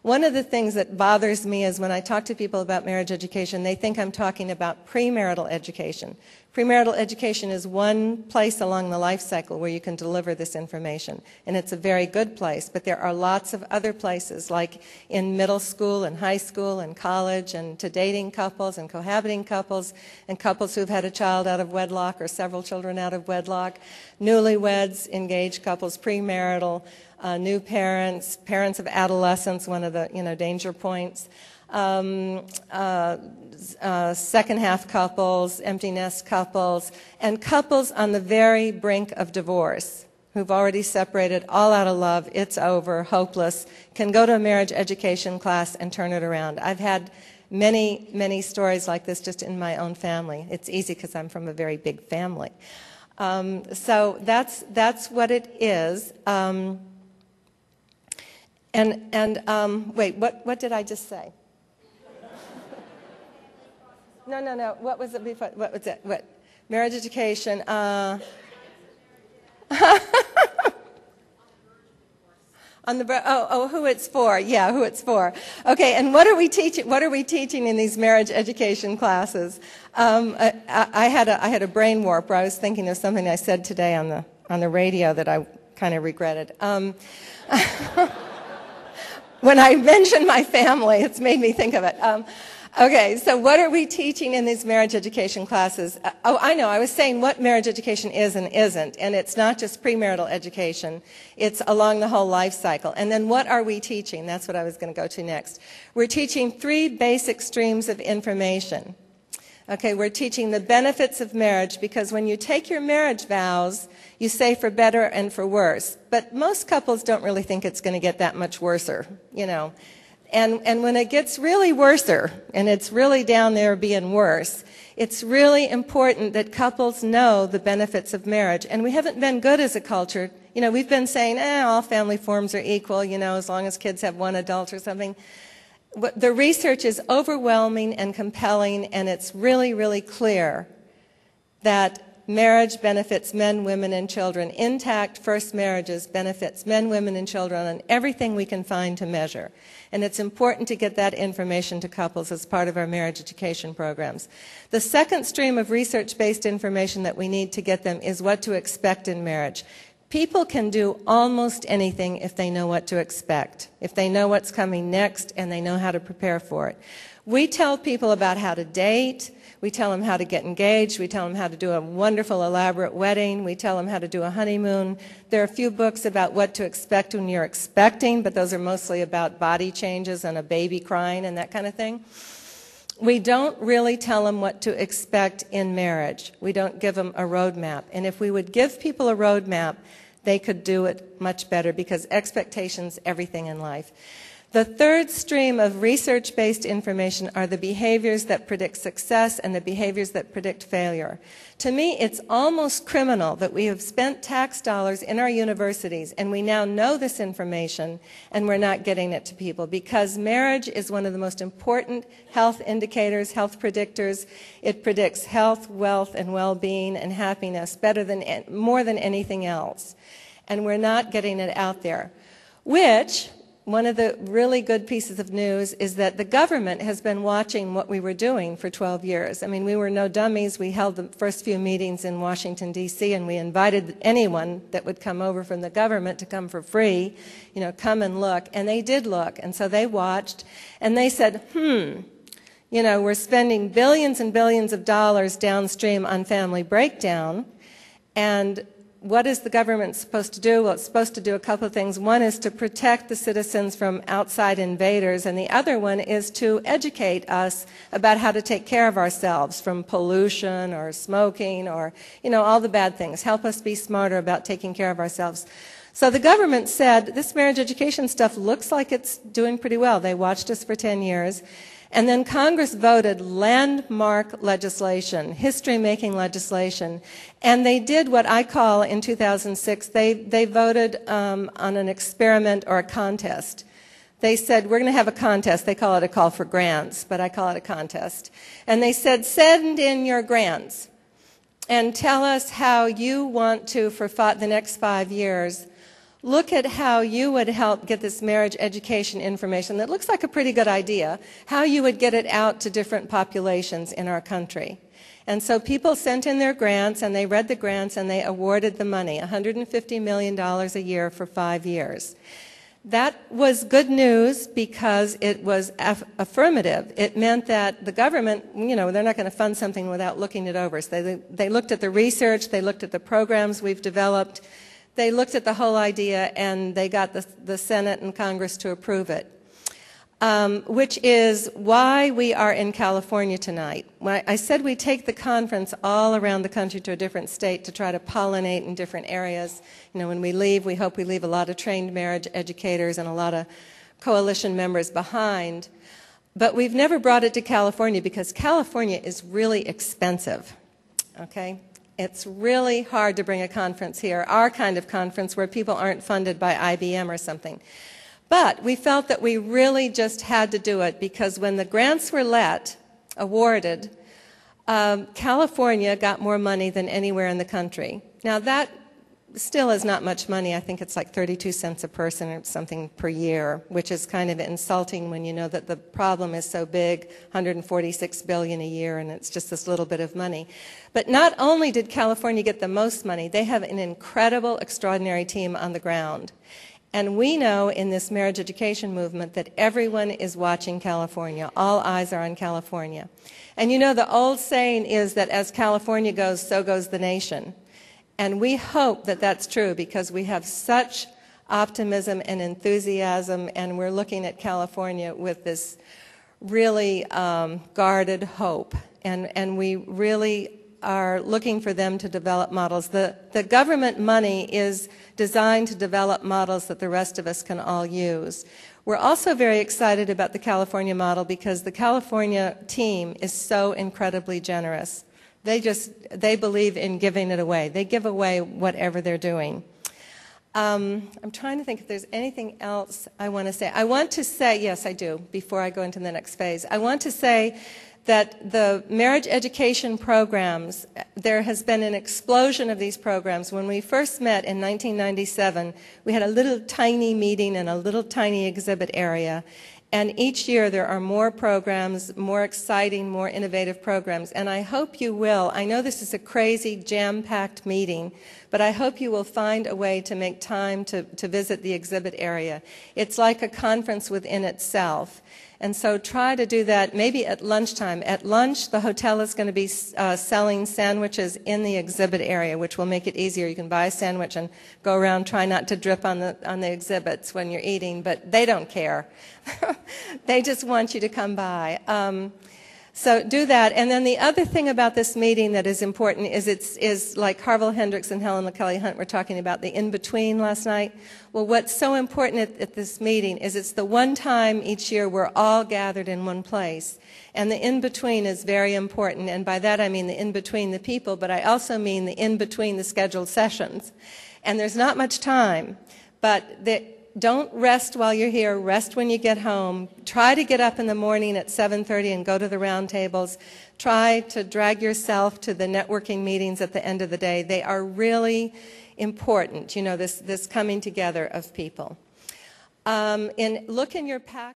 One of the things that bothers me is when I talk to people about marriage education, they think I'm talking about premarital education. Premarital education is one place along the life cycle where you can deliver this information, and it's a very good place, but there are lots of other places, like in middle school and high school and college, and to dating couples and cohabiting couples and couples who've had a child out of wedlock or several children out of wedlock, newlyweds, engaged couples, premarital, new parents, parents of adolescents, one of the danger points, second half couples, empty nest couples, and couples on the very brink of divorce who've already separated, all out of love, it's over, hopeless, can go to a marriage education class and turn it around. I've had many, many stories like this just in my own family. It's easy because I'm from a very big family. So that's what it is. Wait, what did I just say? No. What was it before? What was it? What? Marriage education. On the who it's for? Yeah, who it's for. Okay, and what are we teaching? What are we teaching in these marriage education classes? I had a brain warp where I was thinking of something I said today on the radio that I kind of regretted. When I mentioned my family, it's made me think of it. Okay, so what are we teaching in these marriage education classes? I know, I was saying what marriage education is and isn't, and it's not just premarital education, it's along the whole life cycle. And then what are we teaching? That's what I was going to go to next. We're teaching 3 basic streams of information. Okay, we're teaching the benefits of marriage, because when you take your marriage vows, you say for better and for worse. But most couples don't really think it's going to get that much worser, And when it gets really worser, and it's really down there being worse, it's really important that couples know the benefits of marriage. And we haven't been good as a culture. We've been saying, all family forms are equal, as long as kids have one adult or something. The research is overwhelming and compelling, and it's really, really clear that marriage benefits men, women, and children. Intact first marriages benefits men, women, and children on everything we can find to measure. And it's important to get that information to couples as part of our marriage education programs. The second stream of research-based information that we need to get them is what to expect in marriage. People can do almost anything if they know what to expect, if they know what's coming next and they know how to prepare for it. We tell people about how to date. We tell them how to get engaged. We tell them how to do a wonderful, elaborate wedding. We tell them how to do a honeymoon. There are a few books about what to expect when you're expecting, but those are mostly about body changes and a baby crying and that kind of thing. We don't really tell them what to expect in marriage. We don't give them a roadmap. And if we would give people a roadmap, they could do it much better, because expectations everything in life. The third stream of research-based information are the behaviors that predict success and the behaviors that predict failure. To me, it's almost criminal that we have spent tax dollars in our universities and we now know this information and we're not getting it to people, because marriage is one of the most important health indicators, health predictors. It predicts health, wealth, and well-being and happiness more than anything else. And we're not getting it out there, which... One of the really good pieces of news is that the government has been watching what we were doing for 12 years. I mean, we were no dummies. We held the first few meetings in Washington, D.C., and we invited anyone that would come over from the government to come for free, come and look. And they did look. And so they watched, and they said, we're spending billions and billions of dollars downstream on family breakdown, and what is the government supposed to do? Well, it's supposed to do a couple of things. One is to protect the citizens from outside invaders, and the other one is to educate us about how to take care of ourselves from pollution or smoking or, all the bad things. Help us be smarter about taking care of ourselves. So the government said, this marriage education stuff looks like it's doing pretty well. They watched us for 10 years. And then Congress voted landmark legislation, history-making legislation, and they did what I call, in 2006, they voted on an experiment or a contest. They said, we're going to have a contest. They call it a call for grants, but I call it a contest. And they said, send in your grants and tell us how you want to, for the next 5 years, look at how you would help get this marriage education information that looks like a pretty good idea, how you would get it out to different populations in our country. And so people sent in their grants, and they read the grants, and they awarded the money, $150 million a year for 5 years. That was good news because it was affirmative. It meant that the government, you know, they're not going to fund something without looking it over. So they looked at the research, they looked at the programs we've developed, they looked at the whole idea, and they got the Senate and Congress to approve it, which is why we are in California tonight. When I said we take the conference all around the country to a different state to try to pollinate in different areas. You know, when we leave, we hope we leave a lot of trained marriage educators and a lot of coalition members behind. But we've never brought it to California because California is really expensive, okay? It's really hard to bring a conference here, our kind of conference where people aren't funded by IBM or something. But we felt that we really just had to do it because when the grants were awarded, California got more money than anywhere in the country. Now that still is not much money. I think it's like 32 cents a person or something per year, which is kind of insulting when you know that the problem is so big, $146 billion a year, and it's just this little bit of money. But not only did California get the most money, they have an incredible, extraordinary team on the ground. And we know in this marriage education movement that everyone is watching California. All eyes are on California. And you know, the old saying is that as California goes, so goes the nation. And we hope that that's true because we have such optimism and enthusiasm, and we're looking at California with this really guarded hope. And we really are looking for them to develop models. The government money is designed to develop models that the rest of us can all use. We're also very excited about the California model because the California team is so incredibly generous. They believe in giving it away. They give away whatever they're doing. I'm trying to think if there's anything else I want to say. I want to say, yes, I do, before I go into the next phase. I want to say that the marriage education programs, there has been an explosion of these programs. When we first met in 1997, we had a little tiny meeting in a little tiny exhibit area. And each year there are more programs, more exciting, more innovative programs. And I hope you will. I know this is a crazy, jam-packed meeting, but I hope you will find a way to make time to visit the exhibit area. It's like a conference within itself. And so try to do that maybe at lunchtime. At lunch, the hotel is going to be selling sandwiches in the exhibit area, which will make it easier. You can buy a sandwich and go around, try not to drip on the exhibits when you're eating, but they don't care. They just want you to come by. So do that. And then the other thing about this meeting that is important is like Harville Hendricks and Helen McCully Hunt were talking about the in-between last night. Well, what's so important at this meeting is it's the one time each year we're all gathered in one place. And the in-between is very important. And by that I mean the in-between the people, but I also mean the in-between the scheduled sessions. And there's not much time, but don't rest while you're here. Rest when you get home. Try to get up in the morning at 7:30 and go to the round tables. Try to drag yourself to the networking meetings at the end of the day. They are really important, you know, this coming together of people. Look in your pack.